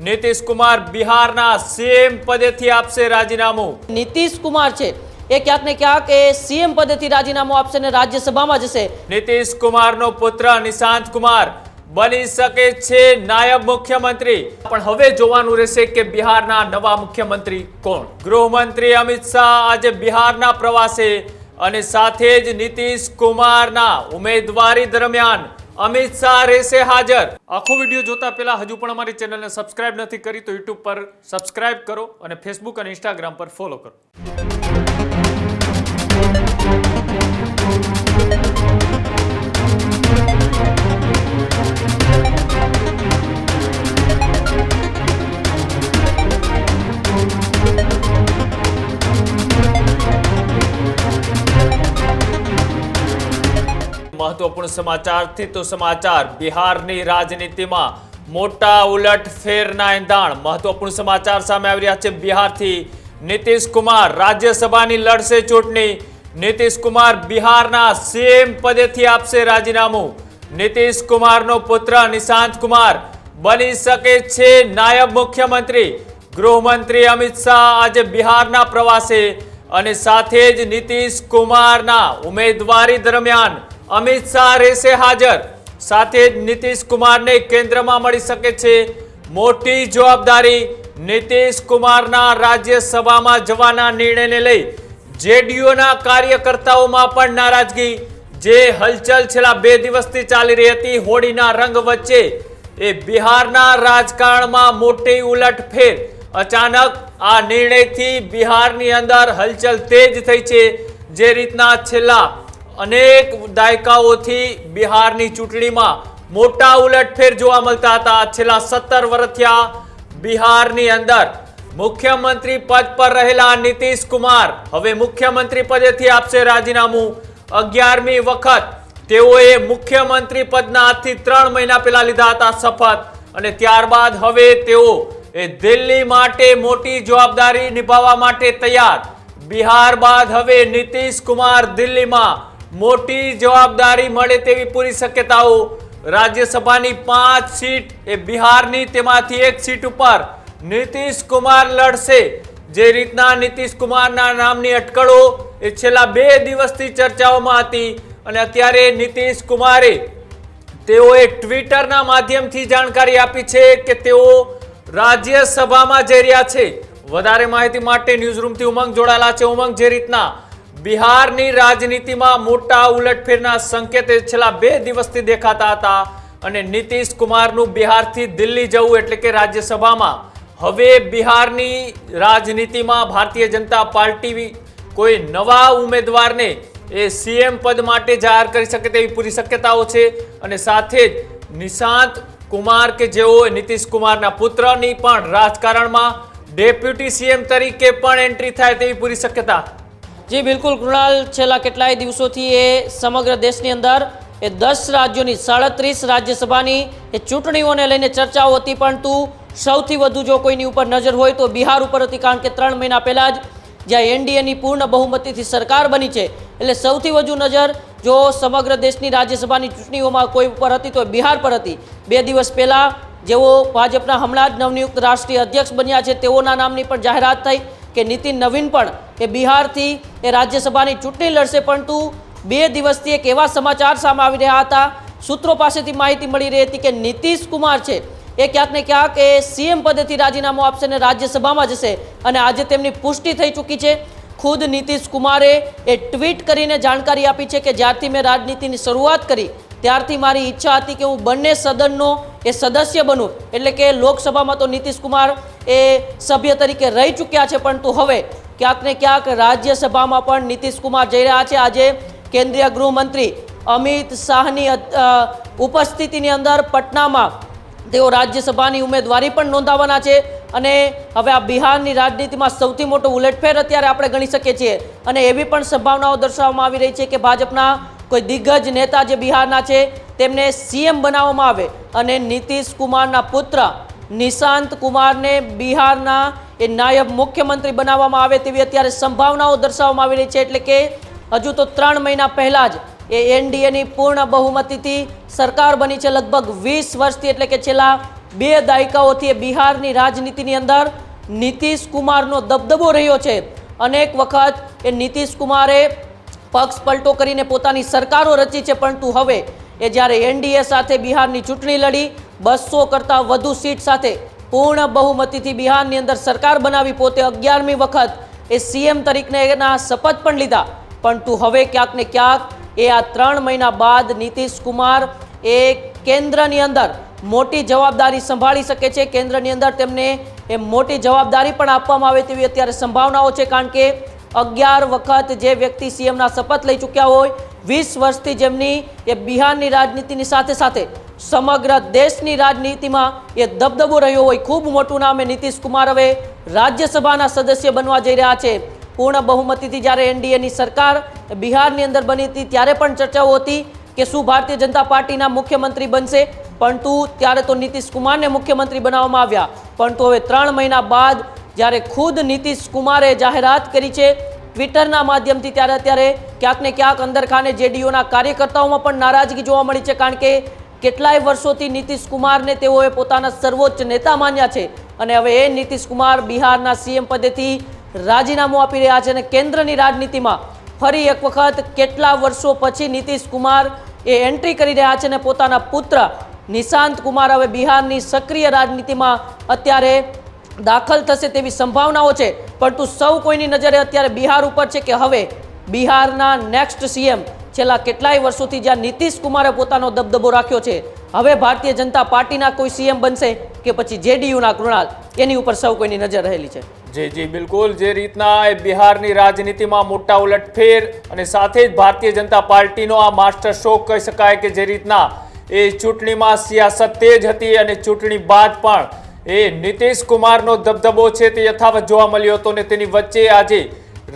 નીતિશ કુમાર બિહારના સીએમ પદેથી આપશે રાજીનામું। નીતિશ કુમાર છે એ ક્યાંક ને ક્યાંક એ સીએમ પદેથી રાજીનામું આપશે અને રાજ્યસભામાં જશે। નીતિશ કુમારનો પુત્ર નિશાંત કુમાર બની શકે છે નાયબ મુખ્યમંત્રી। પણ હવે જોવાનું રહેશે કે બિહારના નવા મુખ્યમંત્રી કોણ। ગૃહમંત્રી અમિત શાહ આજે બિહારના પ્રવાસે અને સાથે જ નીતિશ કુમારના ઉમેદવારી દરમિયાન અમિત શાહ રહેશે હાજર। આખો વિડીયો જોતા પહેલા હજુ પણ અમારી ચેનલને સબસ્ક્રાઇબ નથી કરી તો યુટ્યુબ પર સબસ્ક્રાઇબ કરો અને ફેસબુક અને ઇન્સ્ટાગ્રામ પર ફોલો કરો। महत्वपूर्ण समाचार थी तो समाचार बिहारनी राजनीतिमां मोटा उलटफेरना एंधाण। महत्वपूर्ण समाचार सामे आवी रह्या छे। बिहारथी નીતિશ કુમાર રાજ્યસભાની લડશે ચૂંટણી। નીતિશ કુમાર બિહારના સીએમ પદેથી આપશે રાજીનામું। નીતિશ કુમારનો પુત્ર નિશાંત કુમાર બની શકે છે નાયબ મુખ્યમંત્રી। ગૃહમંત્રી અમિત શાહ આજે બિહારના પ્રવાસે અને સાથે જ નીતિશ કુમારના ઉમેદવારી દરમિયાન અમિત શાહ રહેશે હાજર। સાથે જ નીતિશ કુમારને કેન્દ્રમાં મળી શકે છે મોટી જવાબદારી। નીતિશ કુમારના રાજ્યસભામાં જવાના નિર્ણયને લઈ જેડીયુના કાર્યકર્તાઓમાં પણ નારાજગી। જે હલચલ છેલ્લા 2 દિવસથી ચાલી રહી હતી હોળીના રંગ વચ્ચે એ બિહારના રાજકારણમાં મોટી ઉલટફેર। અચાનક આ નિર્ણયથી બિહારની અંદર હલચલ તેજ થઈ છે। જે રીતના છેલ્લા अनेक दायकाओथी बिहारनी चूंटणीमां मोटा उलटफेर जोवा मळता हता। छेल्ला 17 वर्षथी बिहारनी अंदर मुख्यमंत्री पद पर रहेला નીતિશ કુમાર હવે मुख्यमंत्री पदेथी आपशे राजीनामું। 11મી वखत तेओए मुख्यमंत्री पदना आजथी 3 महीना पहेला लीधा हता शपथ અને ત્યારબાદ હવે તેઓ એ દિલ્હી માટે મોટી જવાબદારી નિભાવવા માટે તૈયાર। બિહાર બાદ હવે નીતિશ કુમાર દિલ્હીમાં મોટી જવાબદારી મળે તેવી પૂરી શક્યતાઓ। રાજ્યસભાની 5 સીટ એ બિહારની તેમાંથી 1 સીટ ઉપર નીતિશ કુમાર લડશે। જે રીતના નીતિશ કુમારના નામની અટકળો એ છેલ્લા 2 દિવસથી ચર્ચાઓમાં હતી અને અત્યારે નીતિશ કુમારે તેઓએ ટ્વિટરના માધ્યમથી જાણકારી આપી છે કે તેઓ રાજ્યસભામાં જઈ રહ્યા છે। વધારે માહિતી માટે ન્યૂઝરૂમથી ઉમંગ જોડાયેલા છે। ઉમંગ, જે રીતના બિહારની રાજનીતિમાં મોટા ઉલટફેરના સંકેત છેલ્લા 2 દિવસથી દેખાતા હતા અને નીતિશ કુમારનું બિહારથી દિલ્હી જવું એટલે કે રાજ્યસભામાં હવે બિહારની રાજનીતિમાં ભારતીય जनता પાર્ટી કોઈ નવા ઉમેદવારને એ સીએમ પદ માટે જાહેર કરી શકે તેવી પૂરી શક્યતાઓ છે અને સાથે જ નિશાંત કુમાર કે જેઓ નીતિશ કુમારના પુત્રની પણ રાજકારણમાં ડેપ્યુટી સીએમ તરીકે પણ એન્ટ્રી થાય તેવી પૂરી શક્યતા। जी बिल्कुल कृणाल, छेल्ला केटलाय दिवसोथी ए समग्र देशनी अंदर ए 10 राज्योनी 37 राज्यसभानी ए चूंटणीओने लईने चर्चाओ हती, परंतु सौथी वधु जो कोईनी उपर नजर होय तो बिहार उपर हती। कारण के 3 महीना पहेला ज ज्यां एनडीएनी पूर्ण बहुमतीथी सरकार बनी छे એટલે સૌથી વધુ નજર જો સમગ્ર દેશની રાજ્યસભાની ચૂંટણીઓમાં કોઈ ઉપર હતી તો બિહાર પર હતી। 2 દિવસ પહેલા જેઓ ભાજપના હમણાં જ નવનિયુક્ત રાષ્ટ્રીય અધ્યક્ષ બન્યા છે તેઓના નામની પણ જાહેરાત થઈ કે નીતિન નવીન પણ એ બિહારથી એ રાજ્યસભાની ચૂંટણી લડશે। પરંતુ 2 દિવસથી એક એવા સમાચાર સામે આવી રહ્યા હતા, સૂત્રો પાસેથી માહિતી મળી રહી હતી કે નીતિશ કુમાર છે એ ક્યાંક ને ક્યાંક એ સીએમ પદેથી રાજીનામું આપશે અને રાજ્યસભામાં જશે અને આજે તેમની પુષ્ટિ થઈ ચૂકી છે। खुद नीतीश कुमारे ए ट्वीट करीने जानकारी आपी छे के ज्यारथी मैं राजनीतिनी शरूआत करी त्यारथी मारी इच्छा हती के हूँ बंने सदननो ए सदस्य बनूँ। एटले के लोकसभामां तो नीतीश कुमार ए सभ्य तरीके रही चूक्या छे, परंतु हवे क्यांक ने क्यांक राज्यसभामां पण नीतीश कुमार जई रह्या छे। आजे केंद्रीय गृहमंत्री अमित शाहनी उपस्थितिनी अंदर पटनामां तेओ राज्यसभानी उमेदवारी पण नोंधाववाना छे અને હવે આ બિહારની રાજનીતિમાં સૌથી મોટો ઉલટફેર અત્યારે આપણે ગણી શકીએ છીએ અને એવી પણ સંભાવનાઓ દર્શાવવામાં આવી રહી છે કે ભાજપના કોઈ દિગ્ગજ નેતા જે બિહારના છે તેમને સીએમ બનાવવામાં આવે અને નીતિશ કુમારના પુત્ર નિશાંત કુમારને બિહારના એ નાયબ મુખ્યમંત્રી બનાવવામાં આવે તેવી અત્યારે સંભાવનાઓ દર્શાવવામાં આવી રહી છે। એટલે કે હજુ તો 3 મહિના પહેલા જ એ એનડીએની પૂર્ણ બહુમતીથી સરકાર બની છે, લગભગ 20 વર્ષથી, એટલે કે છેલ્લા 2 દાયકાઓથી એ બિહારની રાજનીતિની અંદર નીતિશ કુમારનો દબદબો રહ્યો છે. અનેક વખત એ નીતિશ કુમારે પક્ષ પલટો કરીને પોતાની સરકારો રચી છે, પરંતુ હવે એ જ્યારે એનડીએ સાથે બિહારની ચૂંટણી લડી 200 કરતાં વધુ સીટ સાથે પૂર્ણ બહુમતીથી બિહારની અંદર સરકાર બનાવી, પોતે 11મી વખત એ સીએમ તરીકેના શપથ પણ લીધા. પરંતુ હવે ક્યાંક ને ક્યાંક એ આ 3 મહિના બાદ નીતિશ કુમાર એ કેન્દ્રની અંદર મોટી જવાબદારી સંભાળી શકે છે. કેન્દ્રની અંદર તેમને એ મોટી જવાબદારી પણ આપવામાં આવે તેવી અત્યારે સંભાવનાઓ છે, કારણ કે 11 વખત જે વ્યક્તિ સીએમના શપથ લઈ ચૂક્યા હોય, 20 વર્ષથી જેમની એ બિહારની રાજનીતિની સાથે સાથે સમગ્ર દેશની રાજનીતિમાં એ દબદબો રહ્યો હોય, ખૂબ મોટું નામ એ નીતિશ કુમાર હવે રાજ્યસભાના સદસ્ય બનવા જઈ રહ્યા છે. પૂર્ણ બહુમતીથી જ્યારે એનડીએની સરકાર બિહારની અંદર બની હતી ત્યારે પણ ચર્ચાઓ હતી કે શું ભારતીય જનતા પાર્ટીના મુખ્યમંત્રી બનશે, પરંતુ ત્યારે તો નીતિશ કુમારને મુખ્યમંત્રી બનાવવામાં આવ્યા. પરંતુ હવે 3 મહિના બાદ જ્યારે ખુદ નીતિશ કુમારે જાહેરાત કરી છે ટ્વિટરના માધ્યમથી, ત્યારે અત્યારે ક્યાંક ને ક્યાંક અંદરખાને જેડીયુના કાર્યકર્તાઓમાં પણ નારાજગી જોવા મળી છે, કારણ કે કેટલાય વર્ષોથી નીતિશ કુમારને તેઓએ પોતાના સર્વોચ્ચ નેતા માન્યા છે અને હવે એ નીતિશ કુમાર બિહારના સીએમ પદેથી રાજીનામું આપી રહ્યા છે અને કેન્દ્રની રાજનીતિમાં ફરી એક વખત કેટલા વર્ષો પછી નીતિશ કુમાર એ એન્ટ્રી કરી રહ્યા છે અને પોતાના પુત્ર નિશાંત કુમાર હવે બિહારની સક્રિય રાજનીતિમાં અત્યારે દાખલ થશે તેવી સંભાવનાઓ છે. પરંતુ સૌ કોઈની નજરે અત્યારે બિહાર ઉપર છે કે હવે બિહારના નેક્સ્ટ સીએમ છેલ્લા કેટલાય વર્ષોથી જ્યાં નીતિશ કુમારે પોતાનો દબદબો રાખ્યો છે, હવે ભારતીય જનતા પાર્ટીના કોઈ સીએમ બનશે કે પછી જેડીયુના કૃણાલ, એની ઉપર સૌ કોઈની નજર રહેલી છે. જી બિલકુલ, જે રીતના એ બિહારની રાજનીતિમાં મોટા ઉલટફેર અને સાથે જ ભારતીય જનતા પાર્ટીનો આ માસ્ટર સ્ટ્રોક કહી શકાય કે જે રીતના એ ચૂંટણીમાં સિયાસત તેજ હતી અને ચૂંટણી બાદ પણ એ નીતિશ કુમારનો દબદબો છે તે યથાવત જોવા મળ્યો હતો. ને તેની વચ્ચે આજે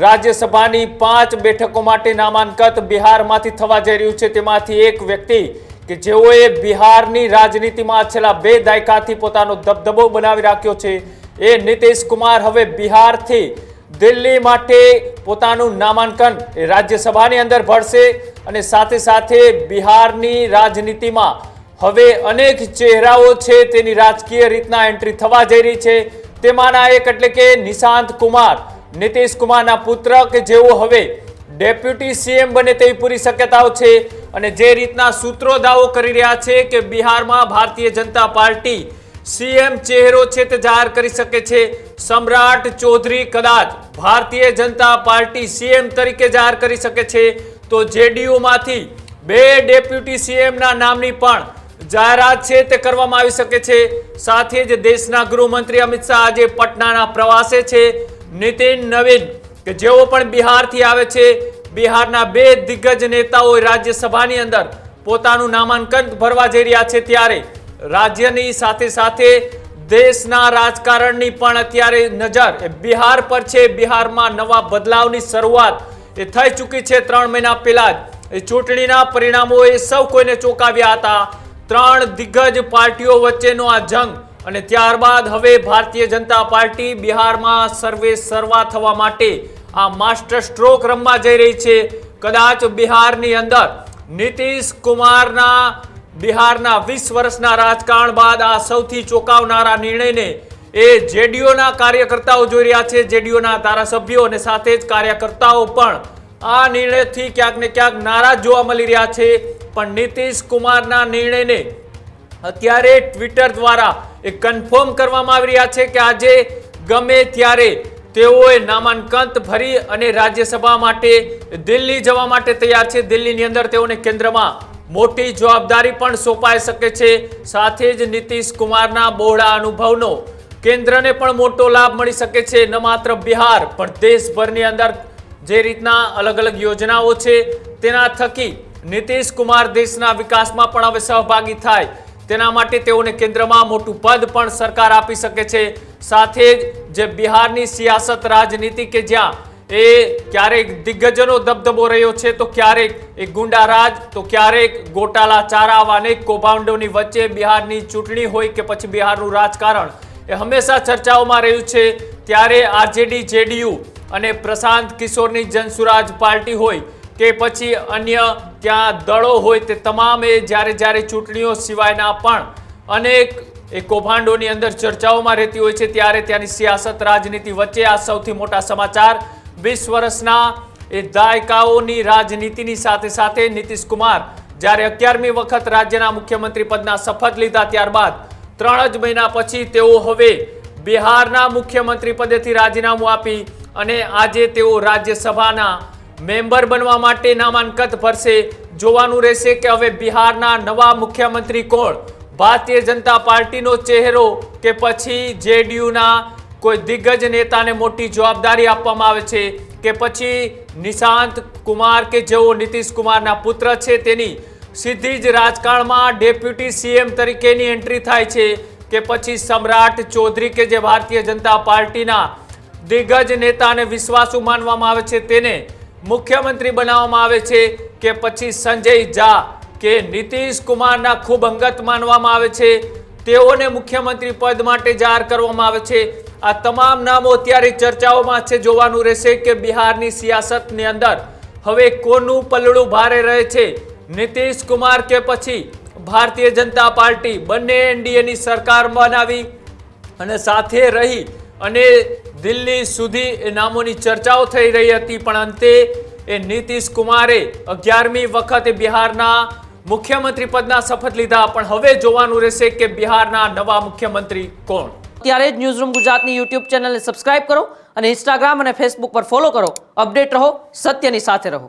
રાજ્યસભાની 5 બેઠકો માટે નામાંકન બિહારમાંથી થવા જઈ રહ્યું છે. તેમાંથી એક વ્યક્તિ કે જેઓએ બિહારની રાજનીતિમાં છેલ્લા 2 દાયકાથી પોતાનો દબદબો બનાવી રાખ્યો છે, એ નીતિશ કુમાર હવે બિહારથી દિલ્હી માટે પોતાનું નામાંકન રાજ્યસભાની અંદર ભરશે અને સાથે સાથે બિહારની રાજનીતિમાં હવે અનેક ચહેરાઓ છે તેની રાજકીય રીતના એન્ટ્રી થવા જઈ રહી છે. તેમાંના એક એટલે કે નિશાંત કુમાર, નીતિશ કુમારના પુત્ર, કે જેઓ હવે ડેપ્યુટી સીએમ બને તેવી પૂરી શક્યતાઓ છે. અને જે રીતના સૂત્રો દાવો કરી રહ્યા છે કે બિહારમાં ભારતીય જનતા પાર્ટી સીએમ ચહેરો છે તે જાહેર કરી શકે છે. સમ્રાટ ચૌધરી કદાચ ભારતીય જનતા પાર્ટી સીએમ તરીકે જાહેર કરી શકે છે, તો જેડીયુમાંથી 2 ડેપ્યુટી સીએમના નામની પણ જાહેરાત છે તે કરવામાં આવી શકે છે. સાથે જ દેશના ગૃહમંત્રી અમિત શાહ આજે પટનાના પ્રવાસે છે. નીતિન નવીન કે જેઓ પણ બિહારથી આવે છે, બિહારના 2 દિગ્ગજ નેતાઓ રાજ્યસભાની અંદર પોતાનું નામાંકન ભરવા જઈ રહ્યા છે, ત્યારે રાજ્યની સાથે સાથે દેશના રાજકારણની પણ અત્યારે નજર એ બિહાર પર છે. બિહારમાં નવા બદલાવની શરૂઆત એ થઈ ચૂકી છે. 3 મહિના પહેલા જ એ ચૂંટણીના પરિણામોએ સૌ કોઈને ચોંકાવ્યા હતા. 3 દિગ્ગજ પાર્ટીઓ વચ્ચેનો આ જંગ અને ત્યારબાદ હવે ભારતીય જનતા પાર્ટી બિહારમાં સર્વે સર્વા થવા માટે આ માસ્ટર સ્ટ્રોક રમવા જઈ રહી છે. કદાચ બિહારની અંદર નીતિશ કુમારના બિહારના 20 વર્ષના રાજકારણ બાદ આ સૌથી ચોંકાવનારા નિર્ણયને એ જેડીયુના કાર્યકર્તાઓ જોઈ રહ્યા છે. જેડીયુના ધારાસભ્યો અને સાથે જ કાર્યકર્તાઓ પણ આ નિર્ણયથી ક્યાંક ને ક્યાંક નારાજ જોવા મળી રહ્યા છે. પણ નીતિશ કુમારના નિર્ણયને અત્યારે ટ્વિટર દ્વારા એ કન્ફર્મ કરવામાં આવી રહ્યા છે કે આજે ગમે ત્યારે તેઓએ નામાંકન ભરી અને રાજ્યસભા માટે દિલ્હી જવા માટે તૈયાર છે. દિલ્હીની અંદર તેઓને કેન્દ્રમાં મોટી જવાબદારી પણ સોંપાઈ શકે છે. સાથે જ નીતિશ કુમારના બહોળા અનુભવનો કેન્દ્રને પણ મોટો લાભ મળી શકે છે. ન માત્ર બિહાર પણ દેશભરની અંદર જે રીતના અલગ અલગ યોજનાઓ છે તેના થકી નીતિશ કુમાર દેશના વિકાસમાં પણ હવે સહભાગી થાય, તેના માટે તેઓને કેન્દ્રમાં મોટું પદ પણ સરકાર આપી શકે છે. સાથે જ જે બિહારની સિયાસત રાજનીતિ કે જ્યાં એ ક્યારેક દિગ્ગજોનો દબદબો રહ્યો છે, તો ક્યારેક એ ગુંડારાજ, તો ક્યારેક ગોટાલા ચારા, અનેક કૌભાંડોની વચ્ચે બિહારની ચૂંટણી હોય કે પછી બિહારનું રાજકારણ એ હંમેશા ચર્ચાઓમાં રહ્યું છે. ત્યારે આરજેડી, જેડીયુ અને પ્રશાંત કિશોરની જનસુરાજ પાર્ટી હોય કે પછી અન્ય ત્યાં દળો હોય, તે તમામે જ્યારે ચૂંટણીઓ સિવાયના પણ અનેક એ કૌભાંડોની અંદર ચર્ચાઓમાં રહેતી હોય છે, ત્યારે ત્યાંની સિયાસત રાજનીતિ વચ્ચે આ સૌથી મોટા સમાચાર 20 વર્ષના એ દાયકાઓની રાજનીતિની સાથે સાથે નીતિશ કુમાર જ્યારે 11મી વખત રાજ્યના મુખ્યમંત્રી પદના શપથ લીધા ત્યારબાદ 3 જ મહિના પછી તેઓ હવે બિહારના મુખ્યમંત્રી પદેથી રાજીનામું આપી અને આજે તેઓ રાજ્યસભાના મેમ્બર બનવા માટે નામાંકન ભરશે. જોવાનું રહેશે કે હવે બિહારના નવા મુખ્યમંત્રી કોણ, ભારતીય જનતા પાર્ટીનો ચહેરો કે પછી જેડીયુના કોઈ દિગ્ગજ નેતાને મોટી જવાબદારી આપવામાં આવે છે કે પછી નિશાંત કુમાર કે જેઓ નીતિશ કુમારના પુત્ર છે તેની સીધી જ રાજકારણમાં ડેપ્યુટી સીએમ તરીકેની એન્ટ્રી થાય છે કે પછી સમ્રાટ ચૌધરી કે જે ભારતીય જનતા પાર્ટીના દિગ્ગજ નેતાને વિશ્વાસુ માનવામાં આવે છે તેને મુખ્યમંત્રી બનાવવામાં આવે છે કે પછી સંજય ઝા કે નીતિશ કુમારના ખૂબ અંગત માનવામાં આવે છે તેઓને મુખ્યમંત્રી પદ માટે જાહેર કરવામાં આવે છે. આ તમામ નામો અત્યારે ચર્ચાઓમાં છે. જોવાનું રહેશે કે બિહારની સિયાસતની અંદર હવે કોનું પલડું ભારે રહે છે, નીતિશ કુમાર કે પછી ભારતીય જનતા પાર્ટી. બંને એનડીએની સરકાર બનાવી અને સાથે રહી અને દિલ્હી સુધી એ નામોની ચર્ચાઓ થઈ રહી હતી, પણ અંતે એ નીતિશ કુમારે 11મી વખત બિહારના મુખ્યમંત્રી પદના શપથ લીધા. પણ હવે જોવાનું રહેશે કે બિહારના નવા મુખ્યમંત્રી કોણ. ત્યારે જ ન્યૂઝરૂમ ગુજરાતની યુટ્યુબ ચેનલને સબસ્ક્રાઇબ કરો અને ઇન્સ્ટાગ્રામ અને ફેસબુક પર ફોલો કરો. અપડેટ રહો, સત્યની સાથે રહો.